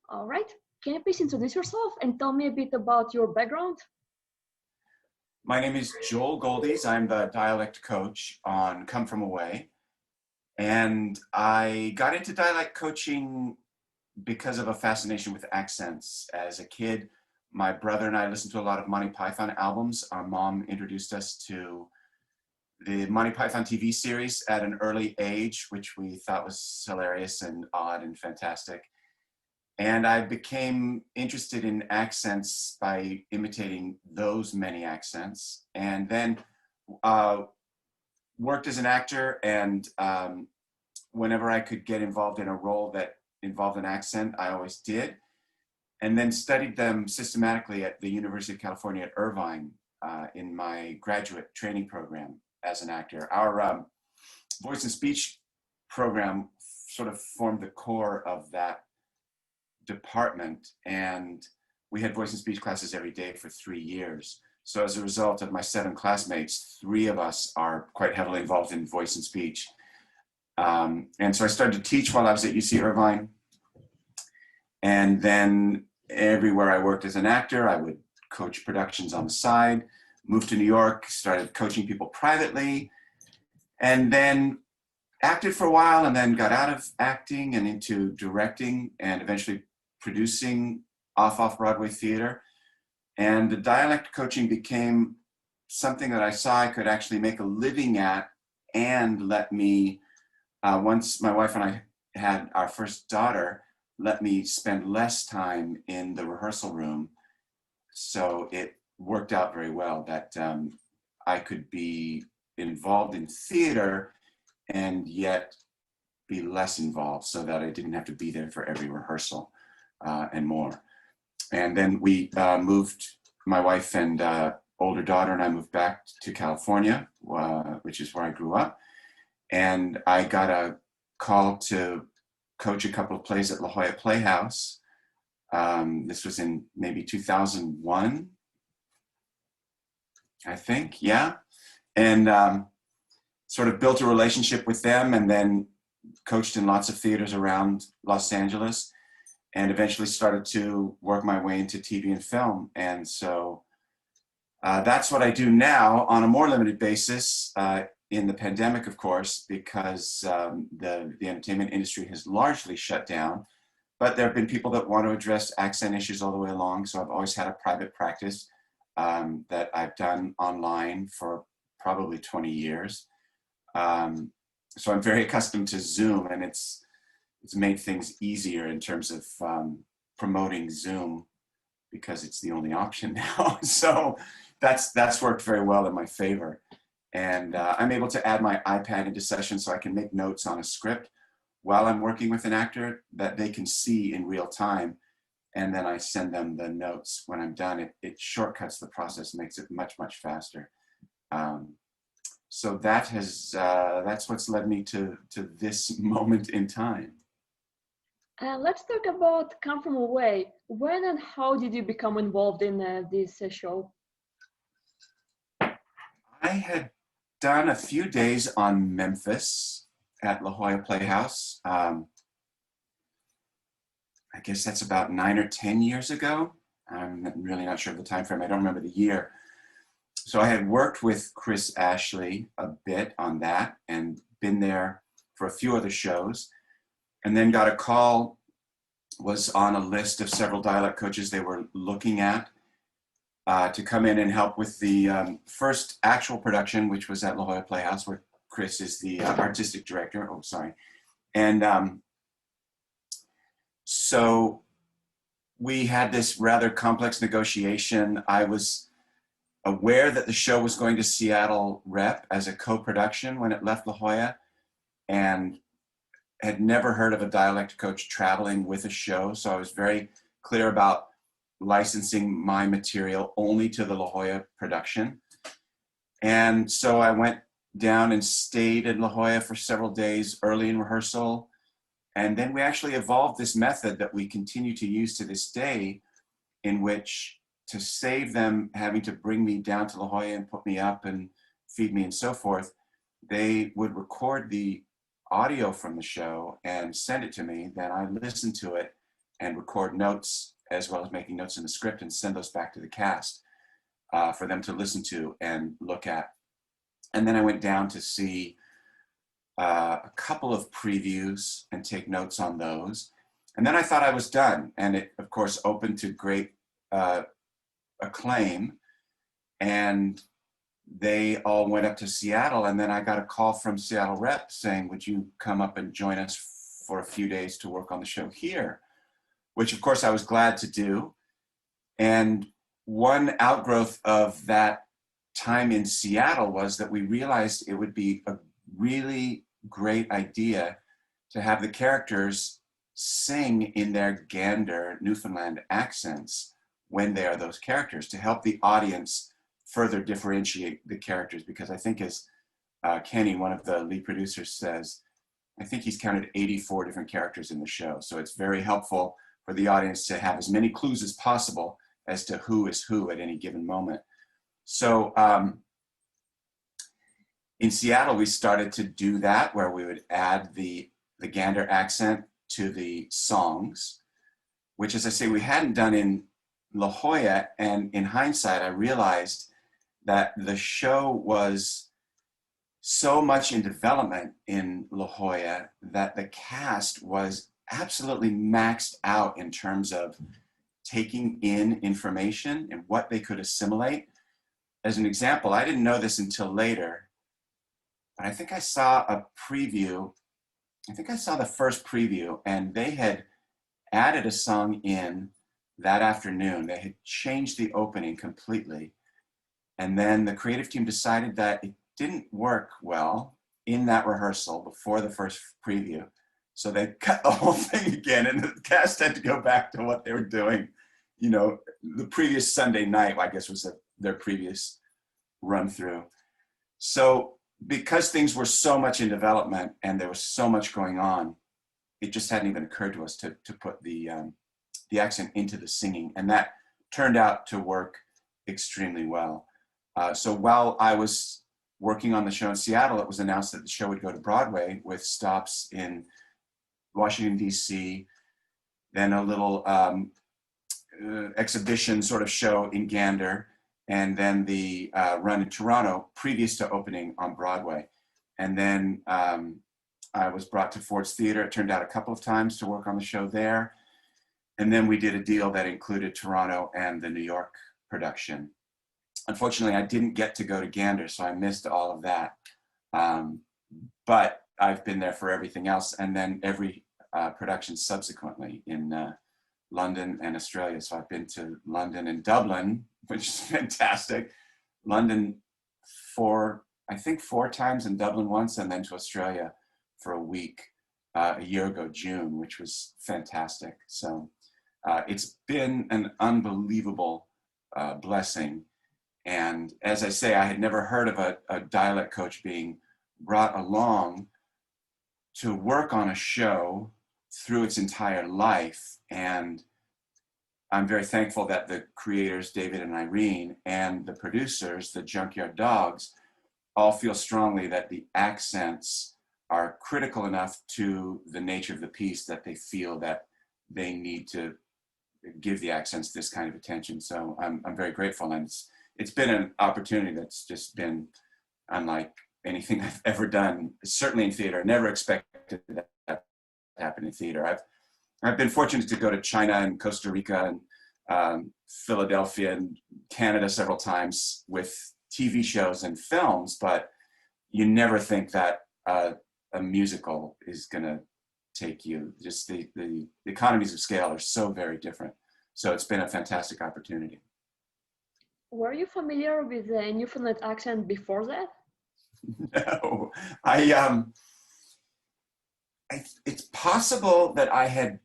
All right. Can you please introduce yourself and tell me a bit about your background? My name is Joel Goldies. I'm the dialect coach on Come From Away. And I got into dialect coaching because of a fascination with accents. As a kid, my brother and I listened to a lot of Monty Python albums. Our mom introduced us to the Monty Python TV series at an early age, which we thought was hilarious and odd and fantastic. And I became interested in accents by imitating those many accents, and then worked as an actor. And whenever I could get involved in a role that involved an accent, I always did. And then studied them systematically at the University of California at Irvine in my graduate training program as an actor. Our voice and speech program sort of formed the core of that department, and we had voice and speech classes every day for 3 years. So as a result of my 7 classmates, 3 of us are quite heavily involved in voice and speech. And so I started to teach while I was at UC Irvine. And then everywhere I worked as an actor, I would coach productions on the side, moved to New York, started coaching people privately, and then acted for a while, and then got out of acting and into directing and eventually producing off-Broadway theater. And the dialect coaching became something that I saw I could actually make a living at, and let me, once my wife and I had our first daughter, let me spend less time in the rehearsal room. So it worked out very well that I could be involved in theater and yet be less involved, so that I didn't have to be there for every rehearsal and more. And then we moved, my wife and older daughter and I moved back to California, which is where I grew up. And I got a call to coach a couple of plays at La Jolla Playhouse. This was in maybe 2001, I think, yeah. And sort of built a relationship with them, and then coached in lots of theaters around Los Angeles, and eventually started to work my way into TV and film. And so that's what I do now on a more limited basis in the pandemic, of course, because the entertainment industry has largely shut down. But there have been people that want to address accent issues all the way along. So I've always had a private practice that I've done online for probably 20 years. So I'm very accustomed to Zoom, and it's made things easier in terms of promoting Zoom, because it's the only option now. So that's worked very well in my favor. And I'm able to add my iPad into sessions so I can make notes on a script while I'm working with an actor that they can see in real time. And then I send them the notes when I'm done. It shortcuts the process, makes it much, much faster. So that has, that's what's led me to this moment in time. Let's talk about Come From Away. When and how did you become involved in this show? I had done a few days on Memphis at La Jolla Playhouse. I guess that's about 9 or 10 years ago. I'm really not sure of the time frame. I don't remember the year. So I had worked with Chris Ashley a bit on that and been there for a few other shows, and then got a call, was on a list of several dialect coaches they were looking at to come in and help with the first actual production, which was at La Jolla Playhouse, where Chris is the artistic director. Oh, sorry. And so we had this rather complex negotiation. I was aware that the show was going to Seattle Rep as a co-production when it left La Jolla, and had never heard of a dialect coach traveling with a show. So I was very clear about licensing my material only to the La Jolla production. And so I went down and stayed in La Jolla for several days early in rehearsal. And then we actually evolved this method that we continue to use to this day, in which, to save them having to bring me down to La Jolla and put me up and feed me and so forth, they would record the audio from the show and send it to me. Then I listened to it and record notes, as well as making notes in the script, and send those back to the cast for them to listen to and look at. And then I went down to see a couple of previews and take notes on those. And then I thought I was done. And it, of course, opened to great acclaim. And they all went up to Seattle. And then I got a call from Seattle rep saying, would you come up and join us for a few days to work on the show here? Which, of course, I was glad to do. And one outgrowth of that time in Seattle was that we realized it would be a really great idea to have the characters sing in their Gander, Newfoundland accents when they are those characters, to help the audience further differentiate the characters. Because I think, as Kenny, one of the lead producers, says, I think he's counted 84 different characters in the show. So it's very helpful for the audience to have as many clues as possible as to who is who at any given moment. So in Seattle, we started to do that, where we would add the Gander accent to the songs, which, as I say, we hadn't done in La Jolla. And in hindsight, I realized that the show was so much in development in La Jolla that the cast was absolutely maxed out in terms of taking in information and what they could assimilate. As an example, I didn't know this until later, but I think I saw a preview. I think I saw the first preview, and they had added a song in that afternoon. They had changed the opening completely. And then the creative team decided that it didn't work well in that rehearsal before the first preview. So they cut the whole thing again, and the cast had to go back to what they were doing, you know, the previous Sunday night, I guess, was their previous run through. So because things were so much in development and there was so much going on, it just hadn't even occurred to us to put the accent into the singing. And that turned out to work extremely well. So while I was working on the show in Seattle, it was announced that the show would go to Broadway with stops in Washington, D.C., then a little exhibition sort of show in Gander, and then the run in Toronto previous to opening on Broadway. And then I was brought to Ford's Theatre. It turned out a couple of times to work on the show there. And then we did a deal that included Toronto and the New York production. Unfortunately, I didn't get to go to Gander, so I missed all of that. But I've been there for everything else, and then every production subsequently in London and Australia. So I've been to London and Dublin, which is fantastic. London I think four times, and Dublin once, and then to Australia for a week a year ago, June, which was fantastic. So it's been an unbelievable blessing. And as I say, I had never heard of a dialect coach being brought along to work on a show through its entire life. And I'm very thankful that the creators, David and Irene, and the producers, the Junkyard Dogs, all feel strongly that the accents are critical enough to the nature of the piece that they feel that they need to give the accents this kind of attention. So I'm very grateful, and it's been an opportunity that's just been unlike anything I've ever done, certainly in theater. I never expected that to happen in theater. I've been fortunate to go to China and Costa Rica and Philadelphia and Canada several times with TV shows and films, but you never think that a musical is gonna take you. Just the economies of scale are so very different. So it's been a fantastic opportunity. Were you familiar with the Newfoundland accent before that? No, it's possible that I had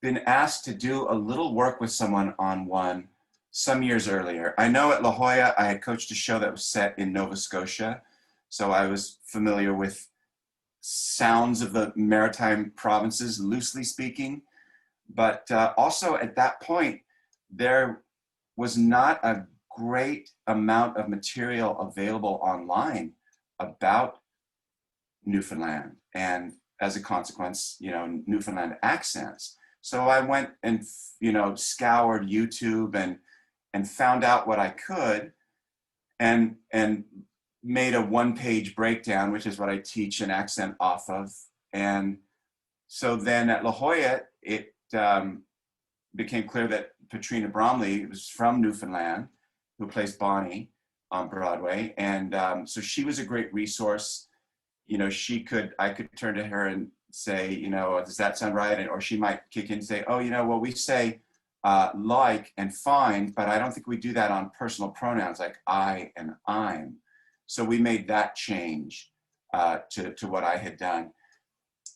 been asked to do a little work with someone on one some years earlier. I know at La Jolla, I had coached a show that was set in Nova Scotia. So I was familiar with sounds of the maritime provinces, loosely speaking. But also at that point, there was not a great amount of material available online about Newfoundland, and as a consequence, you know, Newfoundland accents. So I went and, scoured YouTube and found out what I could, and made a one-page breakdown, which is what I teach an accent off of. And so then at La Jolla, it became clear that Patrina Bromley was from Newfoundland, who plays Bonnie on Broadway. And so she was a great resource. I could turn to her and say, does that sound right? Or she might kick in and say, oh, well, we say like and find, but I don't think we do that on personal pronouns like I and I'm. So we made that change to what I had done.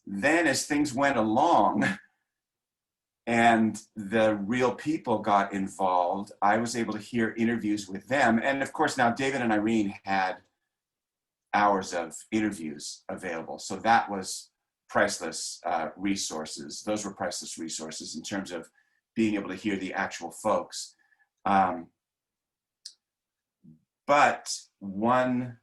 Then as things went along and the real people got involved, I was able to hear interviews with them. And of course, now David and Irene had hours of interviews available. So that was priceless resources. Those were priceless resources in terms of being able to hear the actual folks. But one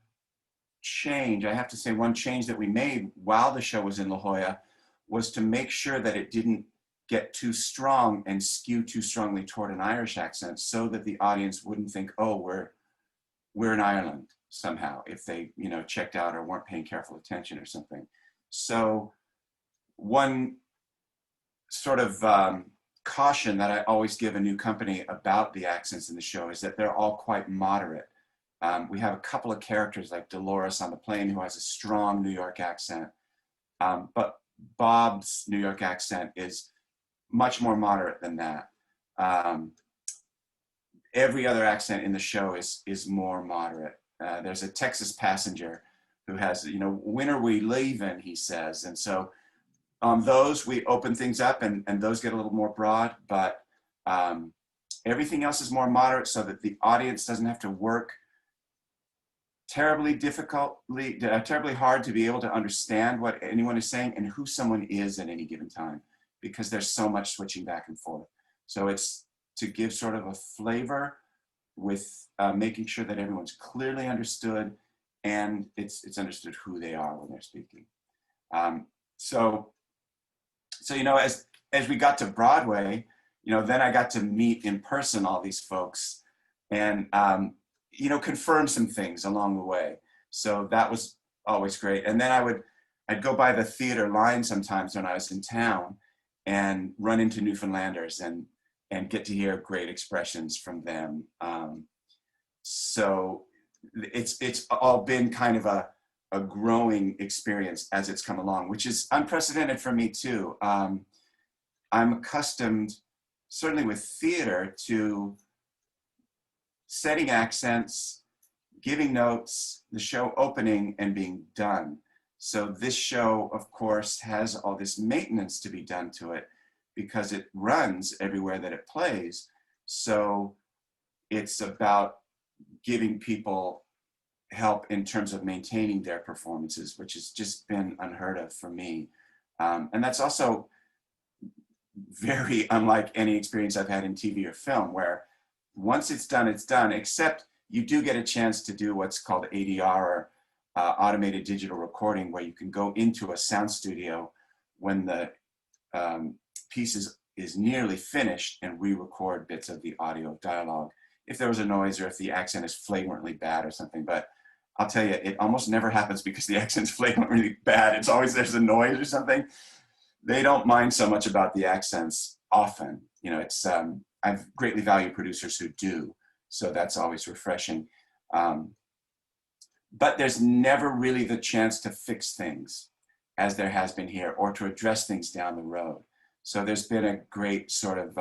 change that we made while the show was in La Jolla was to make sure that it didn't get too strong and skew too strongly toward an Irish accent, so that the audience wouldn't think, oh, we're in Ireland somehow, if they checked out or weren't paying careful attention or something. So one sort of caution that I always give a new company about the accents in the show is that they're all quite moderate. We have a couple of characters like Dolores on the plane who has a strong New York accent, but Bob's New York accent is much more moderate than that. Every other accent in the show is more moderate. There's a Texas passenger who has, when are we leaving, he says. And so on those, we open things up and those get a little more broad, but everything else is more moderate so that the audience doesn't have to work terribly hard to be able to understand what anyone is saying and who someone is at any given time, because there's so much switching back and forth. So it's to give sort of a flavor with making sure that everyone's clearly understood and it's understood who they are when they're speaking. So as we got to Broadway, then I got to meet in person all these folks and confirm some things along the way. So that was always great. And then I'd go by the theater line sometimes when I was in town and run into Newfoundlanders and get to hear great expressions from them. So it's all been kind of a growing experience as it's come along, which is unprecedented for me too. I'm accustomed, certainly with theater, to setting accents, giving notes, the show opening and being done. So this show, of course, has all this maintenance to be done to it because it runs everywhere that it plays. So it's about giving people help in terms of maintaining their performances, which has just been unheard of for me. And that's also very unlike any experience I've had in TV or film, where once it's done, except you do get a chance to do what's called ADR, or automated digital recording, where you can go into a sound studio when the piece is nearly finished and re-record bits of the audio dialogue if there was a noise or if the accent is flagrantly bad or something. But I'll tell you, it almost never happens because the accent's flagrantly bad. It's always there's a noise or something. They don't mind so much about the accents often. It's I've greatly valued producers who do, so that's always refreshing. But there's never really the chance to fix things, as there has been here, or to address things down the road. So there's been a great sort of,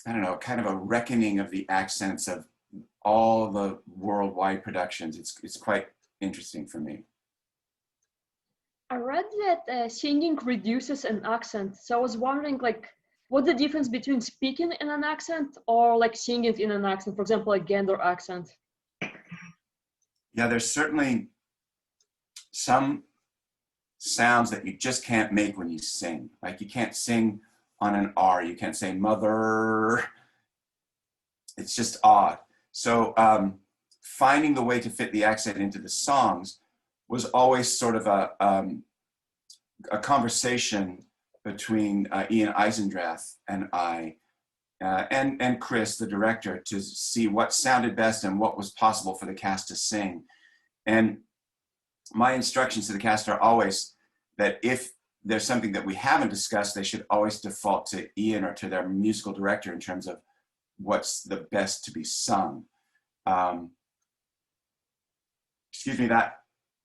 kind of a reckoning of the accents of all the worldwide productions. It's quite interesting for me. I read that singing reduces an accent. So I was wondering, what's the difference between speaking in an accent or singing in an accent, for example, a Gander accent? Yeah, there's certainly some sounds that you just can't make when you sing. Like you can't sing on an R, you can't say mother. It's just odd. So finding the way to fit the accent into the songs was always sort of a conversation between Ian Eisendrath and I, and Chris, the director, to see what sounded best and what was possible for the cast to sing. And my instructions to the cast are always that if there's something that we haven't discussed, they should always default to Ian or to their musical director in terms of what's the best to be sung. Excuse me, that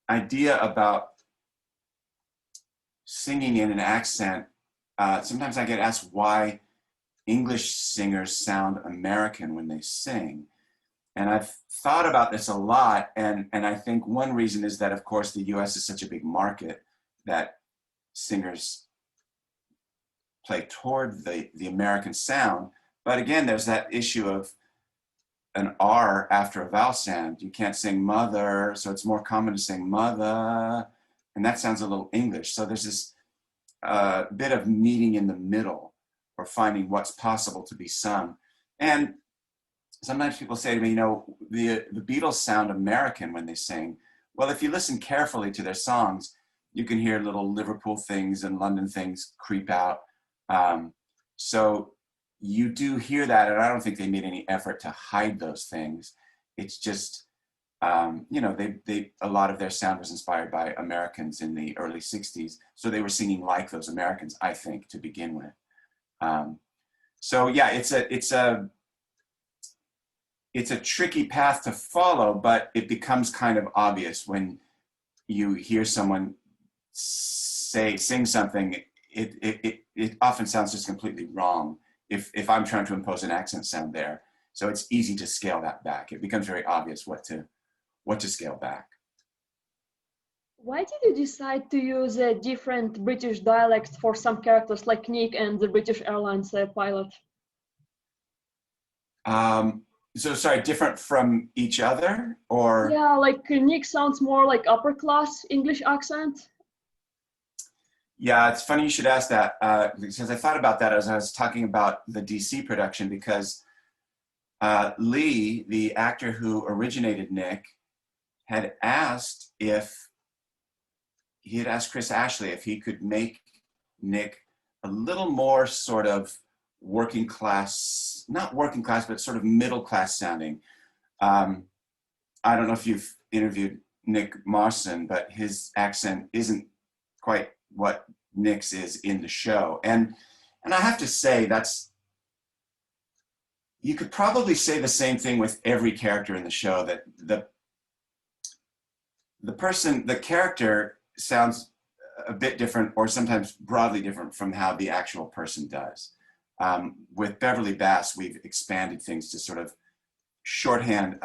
idea about singing in an accent, sometimes I get asked why English singers sound American when they sing. And I've thought about this a lot, and I think one reason is that, of course, the US is such a big market that singers play toward the American sound. But again, there's that issue of an R after a vowel sound. You can't sing mother, so it's more common to sing mother, and that sounds a little English. So there's this bit of meeting in the middle, or finding what's possible to be sung. And sometimes people say to me, you know, the Beatles sound American when they sing. Well, if you listen carefully to their songs, you can hear little Liverpool things and London things creep out. So you do hear that, and I don't think they made any effort to hide those things. It's just, you know, a lot of their sound was inspired by Americans in the early 60s. So they were singing like those Americans, I think, to begin with. So yeah, it's a tricky path to follow, but it becomes kind of obvious when you hear someone sing something. It often sounds just completely wrong if I'm trying to impose an accent sound there. So it's easy to scale that back. It becomes very obvious what to scale back. Why did you decide to use a different British dialects for some characters like Nick and the British Airlines pilot? So sorry, different from each other, or? Yeah, like Nick sounds more like upper class English accent. Yeah, it's funny you should ask that, because I thought about that as I was talking about the DC production, because Lee, the actor who originated Nick, had asked Chris Ashley if he could make Nick a little more sort of working class, not working class, but sort of middle class sounding. I don't know if you've interviewed Nick Marson, but his accent isn't quite what Nick's is in the show. And I have to say, you could probably say the same thing with every character in the show, that the character sounds a bit different, or sometimes broadly different from how the actual person does. With Beverly Bass, we've expanded things to sort of shorthand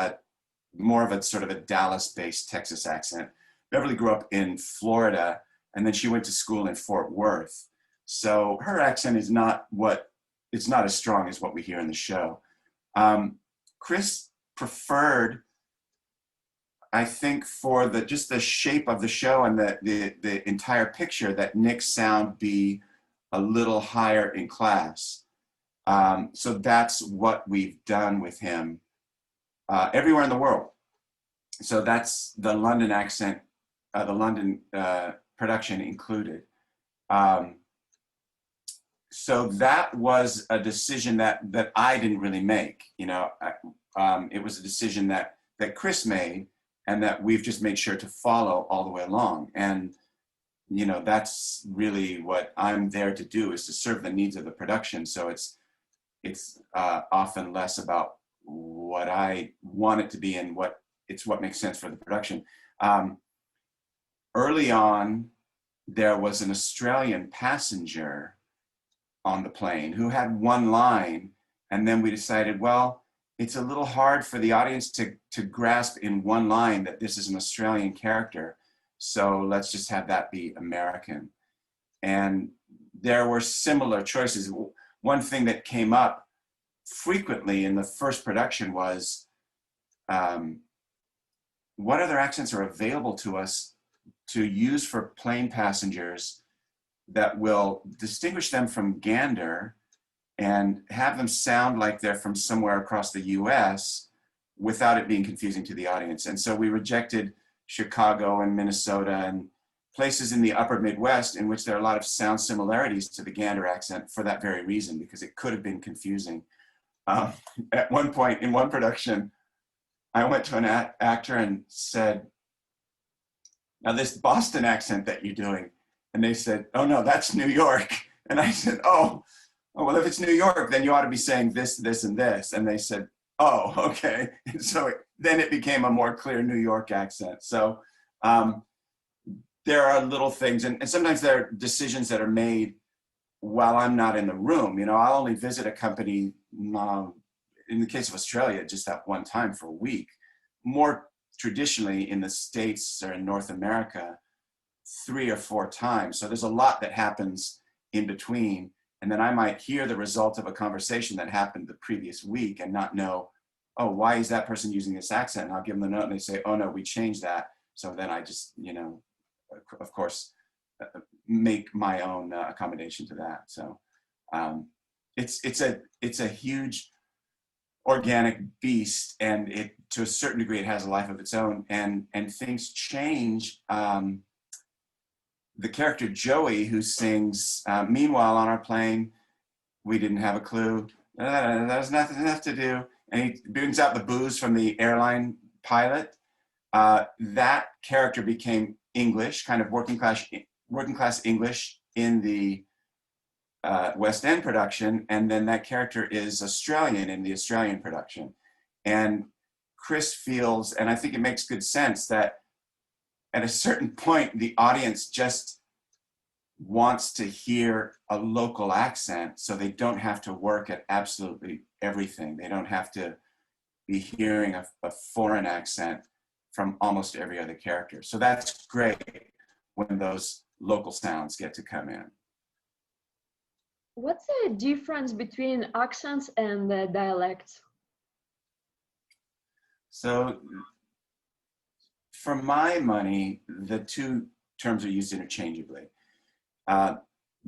more of a sort of a Dallas-based Texas accent. Beverly grew up in Florida, and then she went to school in Fort Worth. So her accent is it's not as strong as what we hear in the show. Chris preferred, I think, for just the shape of the show and the entire picture, that Nick's sound be a little higher in class. So that's what we've done with him everywhere in the world. So that's the London accent, the London production included. So that was a decision that I didn't really make. You know, it was a decision that Chris made, and that we've just made sure to follow all the way along. And you know, that's really what I'm there to do, is to serve the needs of the production. So it's often less about what I want it to be and what makes sense for the production. Early on, there was an Australian passenger on the plane who had one line, and then we decided, well, it's a little hard for the audience to grasp in one line that this is an Australian character. So let's just have that be American. And there were similar choices. One thing that came up frequently in the first production was, what other accents are available to us to use for plane passengers that will distinguish them from Gander and have them sound like they're from somewhere across the US without it being confusing to the audience. And so we rejected Chicago and Minnesota places in the upper Midwest in which there are a lot of sound similarities to the Gander accent for that very reason, because it could have been confusing. At one point in one production, I went to an actor and said, "Now this Boston accent that you're doing," and they said, "Oh no, that's New York." And I said, oh, well, if it's New York, then you ought to be saying this, this, and this. And they said, "Oh, okay." And so then it became a more clear New York accent. So there are little things, and sometimes there are decisions that are made while I'm not in the room. You know, I'll only visit a company, in the case of Australia, just that one time for a week. More traditionally in the States or in North America, 3 or 4 times. So there's a lot that happens in between. And then I might hear the result of a conversation that happened the previous week and not know, oh, why is that person using this accent? And I'll give them the note and they say, oh no, we changed that. So then I just, you know, of course, make my own accommodation to that. So it's a huge organic beast, and it, to a certain degree, it has a life of its own, and things change. The character Joey, who sings, "Meanwhile on our plane, we didn't have a clue. There's nothing left to do," and he brings out the booze from the airline pilot. That character became English, kind of working class English in the West End production, and then that character is Australian in the Australian production. And Chris feels, and I think it makes good sense, that at a certain point the audience just wants to hear a local accent, so they don't have to work at absolutely everything. They don't have to be hearing a foreign accent from almost every other character. So that's great when those local sounds get to come in. What's the difference between accents and dialects? So for my money, the two terms are used interchangeably.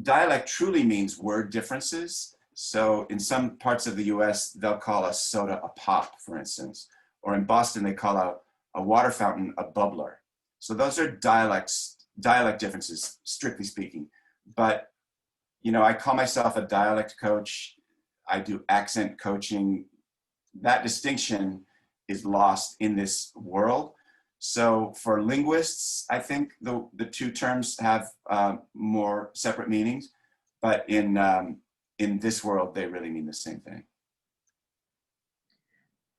Dialect truly means word differences. So in some parts of the US, they'll call a soda a pop, for instance. Or in Boston, they call a water fountain a bubbler. So those are dialect differences, strictly speaking. But, you know, I call myself a dialect coach. I do accent coaching. That distinction is lost in this world. So for linguists, I think the two terms have more separate meanings, but in this world, they really mean the same thing.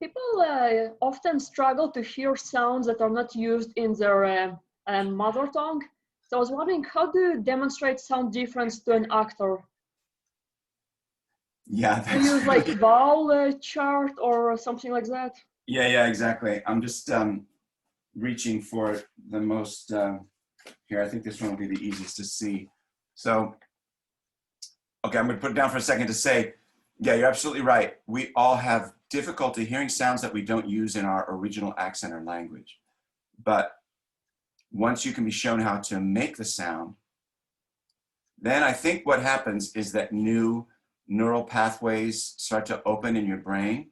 People often struggle to hear sounds that are not used in their mother tongue. So I was wondering, how do you demonstrate sound difference to an actor? Yeah, do you use like vowel chart or something like that? Yeah, exactly. I'm just reaching for the most, here, I think this one will be the easiest to see. So, okay, I'm gonna put it down for a second to say, yeah, you're absolutely right. We all have difficulty hearing sounds that we don't use in our original accent or language. But once you can be shown how to make the sound, then I think what happens is that new neural pathways start to open in your brain.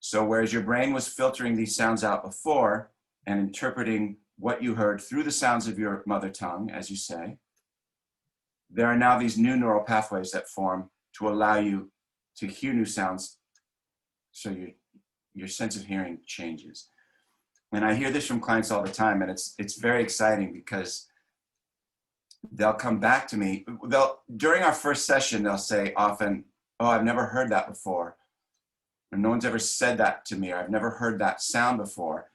So whereas your brain was filtering these sounds out before and interpreting what you heard through the sounds of your mother tongue, as you say, there are now these new neural pathways that form to allow you to hear new sounds, so your sense of hearing changes. And I hear this from clients all the time, and it's very exciting because they'll come back to me. During our first session, they'll say often, "Oh, I've never heard that before," or "No one's ever said that to me," or "I've never heard that sound before."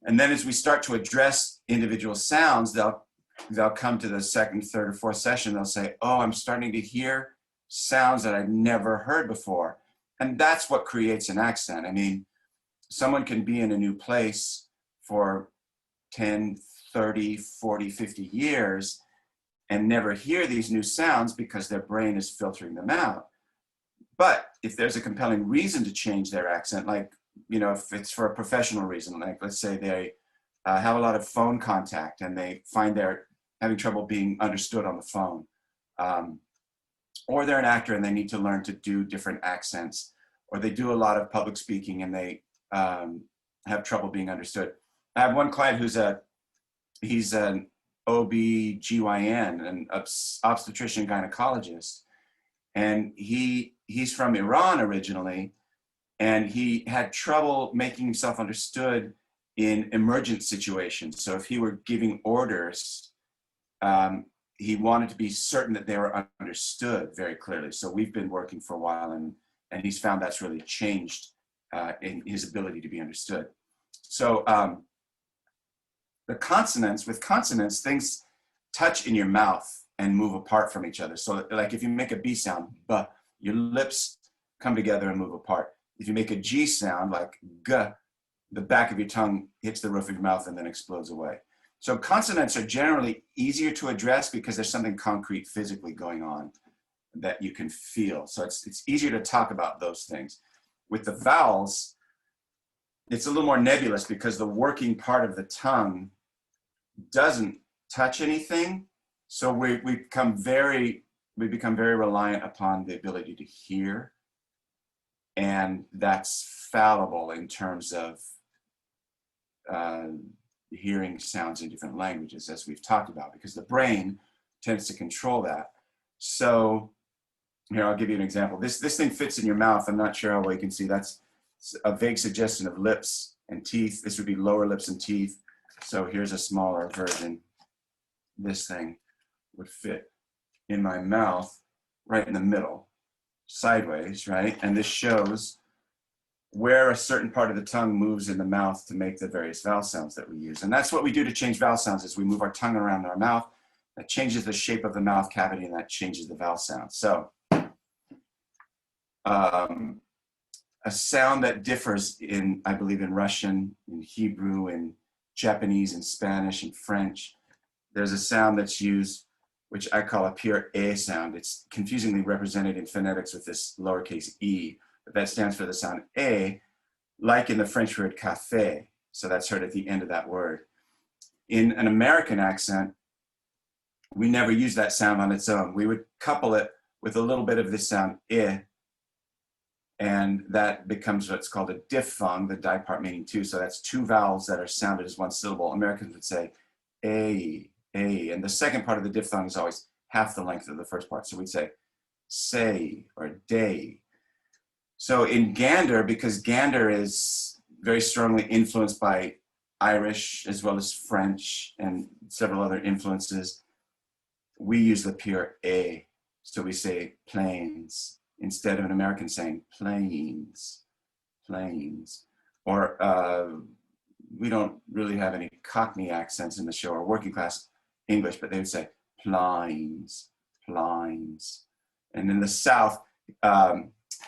And then as we start to address individual sounds, they'll come to the second, third, or fourth session. They'll say, "Oh, I'm starting to hear sounds that I've never heard before." And that's what creates an accent. I mean, someone can be in a new place for 10, 30, 40, 50 years and never hear these new sounds because their brain is filtering them out. But if there's a compelling reason to change their accent, like, you know, if it's for a professional reason, like let's say they have a lot of phone contact and they find they're having trouble being understood on the phone, or they're an actor and they need to learn to do different accents, or they do a lot of public speaking and they have trouble being understood. I have one client he's a OB-GYN, an obstetrician gynecologist. And he's from Iran originally, and he had trouble making himself understood in emergent situations. So if he were giving orders, he wanted to be certain that they were understood very clearly. So we've been working for a while, and he's found that's really changed in his ability to be understood. So with consonants, things touch in your mouth and move apart from each other. So like if you make a B sound, but your lips come together and move apart. If you make a G sound like G, the back of your tongue hits the roof of your mouth and then explodes away. So consonants are generally easier to address because there's something concrete physically going on that you can feel. So it's easier to talk about those things. With the vowels, it's a little more nebulous because the working part of the tongue doesn't touch anything. So we become very reliant upon the ability to hear. And that's fallible in terms of hearing sounds in different languages, as we've talked about, because the brain tends to control that. So here, I'll give you an example. This thing fits in your mouth. I'm not sure how well you can see. That's a vague suggestion of lips and teeth. This would be lower lips and teeth. So here's a smaller version. This thing would fit in my mouth right in the middle, sideways, right? And this shows where a certain part of the tongue moves in the mouth to make the various vowel sounds that we use. And that's what we do to change vowel sounds, is we move our tongue around our mouth. That changes the shape of the mouth cavity, and that changes the vowel sound. So a sound that differs in, I believe, in Russian, in Hebrew, in Japanese, in Spanish, in French. There's a sound that's used, which I call a pure A sound. It's confusingly represented in phonetics with this lowercase e, but that stands for the sound A, like in the French word café. So that's heard at the end of that word. In an American accent, we never use that sound on its own. We would couple it with a little bit of this sound I, and that becomes what's called a diphthong, the di part meaning two. So that's two vowels that are sounded as one syllable. Americans would say A, and the second part of the diphthong is always half the length of the first part. So we'd say say or day. So in Gander, because Gander is very strongly influenced by Irish as well as French and several other influences, we use the pure A. So we say plains instead of an American saying plains, plains. Or we don't really have any Cockney accents in the show, or working class English, but they would say plines, plines. And in the South,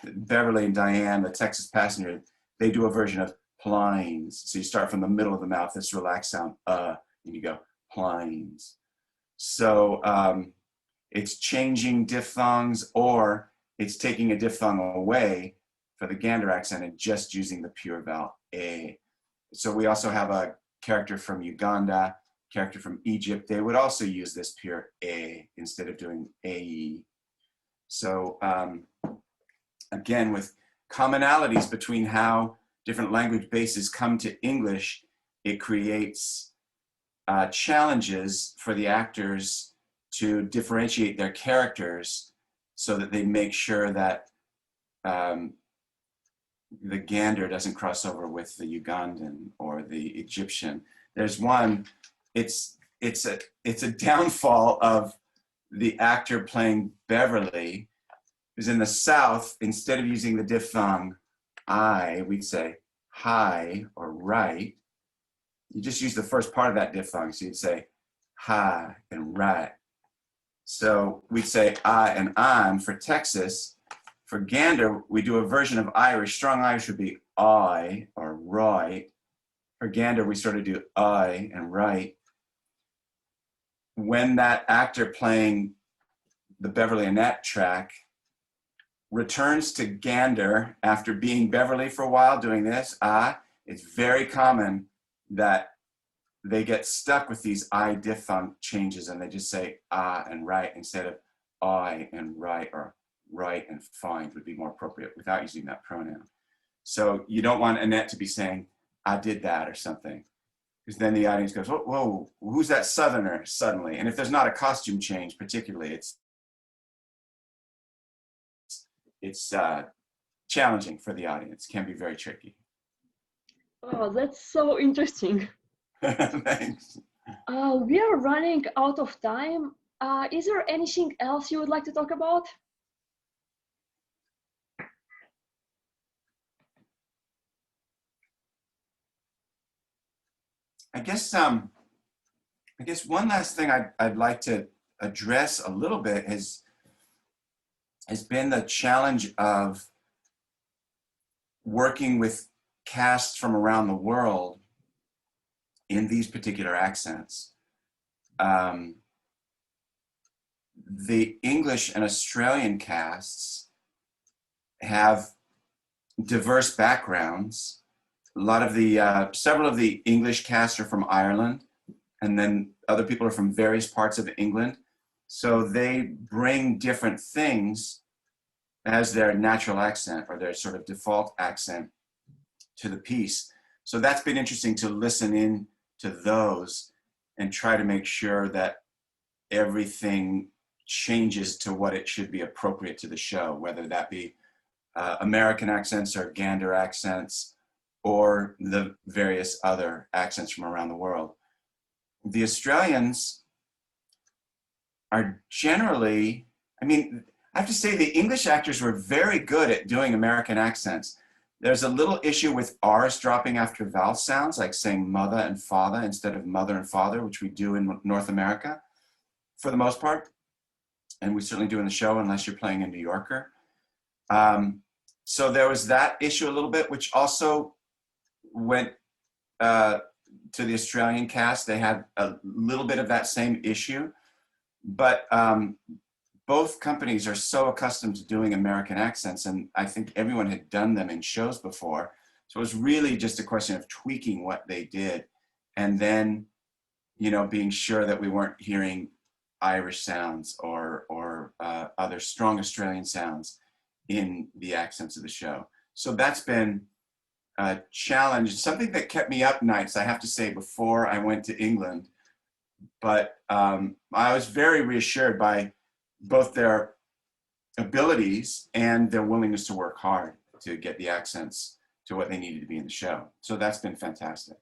Beverly and Diane, the Texas passenger, they do a version of plines. So you start from the middle of the mouth, this relaxed sound, and you go plines. So it's changing diphthongs, or it's taking a diphthong away for the Gander accent and just using the pure vowel A. So we also have a character from Uganda, character from Egypt. They would also use this pure A instead of doing AE. So again, with commonalities between how different language bases come to English, it creates challenges for the actors to differentiate their characters so that they make sure that the Gander doesn't cross over with the Ugandan or the Egyptian. There's one, it's a downfall of the actor playing Beverly, who's in the South. Instead of using the diphthong I, we'd say hi or right. You just use the first part of that diphthong. So you'd say hi and right. So we'd say I and I'm for Texas. For Gander, we do a version of Irish. Strong Irish would be I or right. For Gander, we sort of do I and right. When that actor playing the Beverly Annette track returns to Gander after being Beverly for a while doing this, it's very common that they get stuck with these I diphthong changes and they just say and right instead of I and right, or right and find would be more appropriate without using that pronoun. So you don't want Annette to be saying, I did that or something. because then the audience goes, whoa, whoa, who's that Southerner suddenly? And if there's not a costume change, particularly, it's challenging for the audience. Can be very tricky. Oh, that's so interesting. Thanks. We are running out of time. Is there anything else you would like to talk about? I guess one last thing I'd like to address a little bit has been the challenge of working with casts from around the world in these particular accents. The English and Australian casts have diverse backgrounds. A lot of the, several of the English casts are from Ireland, and then other people are from various parts of England. So they bring different things as their natural accent or their sort of default accent to the piece. So that's been interesting to listen in to those and try to make sure that everything changes to what it should be appropriate to the show, whether that be American accents or Gander accents or the various other accents from around the world. The Australians are generally, I mean, I have to say the English actors were very good at doing American accents. There's a little issue with R's dropping after vowel sounds, like saying mother and father instead of mother and father, which we do in North America for the most part. And we certainly do in the show, unless you're playing a New Yorker. So there was that issue a little bit, which also went to the Australian cast. They had a little bit of that same issue. But both companies are so accustomed to doing American accents, and I think everyone had done them in shows before. So it was really just a question of tweaking what they did, and then, you know, being sure that we weren't hearing Irish sounds or other strong Australian sounds in the accents of the show. So that's been a challenge, something that kept me up nights, I have to say, before I went to England. But I was very reassured by both their abilities and their willingness to work hard to get the accents to what they needed to be in the show. So that's been fantastic.